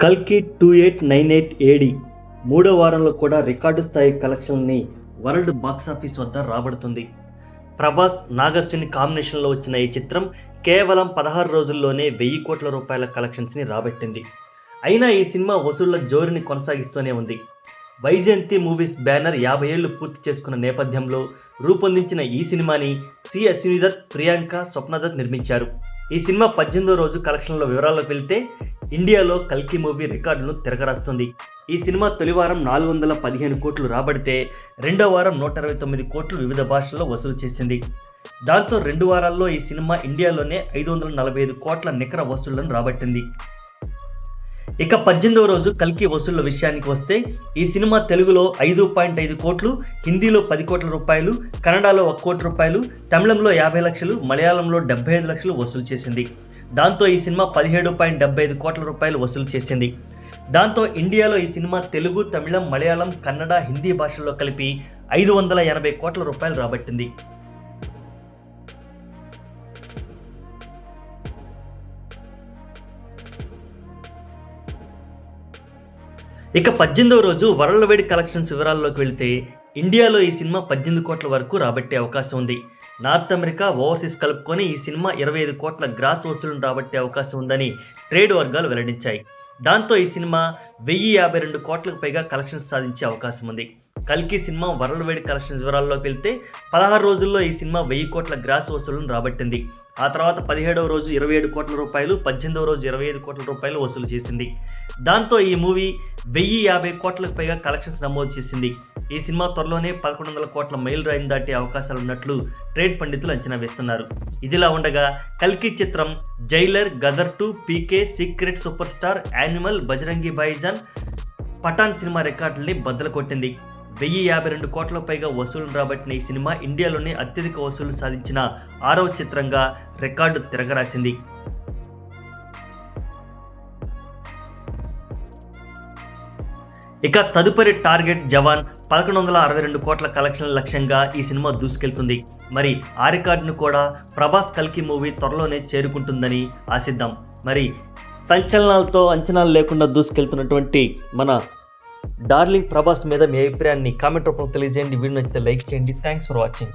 కల్కి 2898 ఏడి మూడో వారంలో కూడా రికార్డు స్థాయి కలెక్షన్ని వరల్డ్ బాక్సాఫీస్ వద్ద రాబడుతుంది. ప్రభాస్, నాగశ్విన్ కాంబినేషన్లో వచ్చిన ఈ చిత్రం కేవలం 16 రోజుల్లోనే 1000 కోట్ల రూపాయల కలెక్షన్స్ని రాబట్టింది. అయినా ఈ సినిమా వసూళ్ల జోరుని కొనసాగిస్తూనే ఉంది. వైజయంతి మూవీస్ బ్యానర్ 50 ఏళ్లు పూర్తి చేసుకున్న నేపథ్యంలో రూపొందించిన ఈ సినిమాని సి అశ్విని దత్, ప్రియాంక, స్వప్న దత్ నిర్మించారు. ఈ సినిమా 18వ రోజు కలెక్షన్ల వివరాల్లోకి వెళ్తే ఇండియాలో కల్కి మూవీ రికార్డును తిరగరాస్తుంది. ఈ సినిమా తొలి వారం 415 కోట్లు రాబడితే రెండో వారం 129 కోట్లు వివిధ భాషల్లో వసూలు చేసింది. దాంతో 2 వారాల్లో ఈ సినిమా ఇండియాలోనే 545 కోట్ల నికర వసూళ్లను రాబట్టింది. ఇక 18వ రోజు కల్కి వసూళ్ల విషయానికి వస్తే ఈ సినిమా తెలుగులో 5.5 కోట్లు, హిందీలో 10 కోట్ల రూపాయలు, కన్నడలో 1 కోటి రూపాయలు, తమిళంలో 50 లక్షలు, మలయాళంలో 75 లక్షలు వసూలు చేసింది. దాంతో ఈ సినిమా 17.75 కోట్ల రూపాయలు వసూలు చేసింది. దాంతో ఇండియాలో ఈ సినిమా తెలుగు, తమిళం, మలయాళం, కన్నడ, హిందీ భాషల్లో కలిపి 580 కోట్ల రూపాయలు రాబట్టింది. ఇక 18వ రోజు వరల్డ్ వైడ్ కలెక్షన్స్ వివరాల్లోకి వెళితే ఇండియాలో ఈ సినిమా 18 కోట్ల వరకు రాబట్టే అవకాశం ఉంది. నార్త్ అమెరికా, ఓవర్సీస్ కలుపుకొని ఈ సినిమా 25 కోట్ల గ్రాస్ వసూలును రాబట్టే అవకాశం ఉందని ట్రేడ్ వర్గాలు వెల్లడించాయి. దాంతో ఈ సినిమా 1052 కోట్లకు పైగా కలెక్షన్స్ సాధించే అవకాశం ఉంది. కల్కి సినిమా వరల్డ్ వైడ్ కలెక్షన్స్ వివరాల్లోకి వెళ్తే 16 రోజుల్లో ఈ సినిమా 1000 కోట్ల గ్రాస్ వసూలును రాబట్టింది. ఆ తర్వాత 17వ రోజు 27 కోట్ల రూపాయలు, 18వ రోజు 25 కోట్ల రూపాయలు వసూలు చేసింది. దాంతో ఈ మూవీ 1050 కోట్లకు పైగా కలెక్షన్స్ నమోదు చేసింది. ఈ సినిమా త్వరలోనే 1100 కోట్ల మైల్ రాయిని దాటే అవకాశాలు ఉన్నట్లు ట్రేడ్ పండితులు అంచనా వేస్తున్నారు. ఇదిలా ఉండగా కల్కి చిత్రం జైలర్, గదర్ 2, పీకే, సీక్రెట్ సూపర్ స్టార్, యానిమల్, బజరంగి భాయిజాన్, పఠాన్ సినిమా రికార్డుల్ని బద్దలు కొట్టింది. 1052 కోట్ల పైగా వసూలు రాబట్టిన ఈ సినిమా ఇండియాలోనే అత్యధిక వసూలు సాధించిన 6వ చిత్రంగా రికార్డు తిరగరాసింది. ఇక తదుపరి టార్గెట్ జవాన్ 1162 కోట్ల కలెక్షన్ల లక్ష్యంగా ఈ సినిమా దూసుకెళ్తుంది. మరి ఆ రికార్డును కూడా ప్రభాస్ కల్కి మూవీ త్వరలోనే చేరుకుంటుందని ఆశిద్దాం. మరి సంచలనాలతో అంచనాలు లేకుండా దూసుకెళ్తున్నటువంటి మన డార్లింగ్ ప్రభాస్ మీద మీ అభిప్రాయాన్ని కామెంట్ రూపంలో తెలియజేయండి. వీడియో నచ్చితే లైక్ చేయండి. Thanks for watching.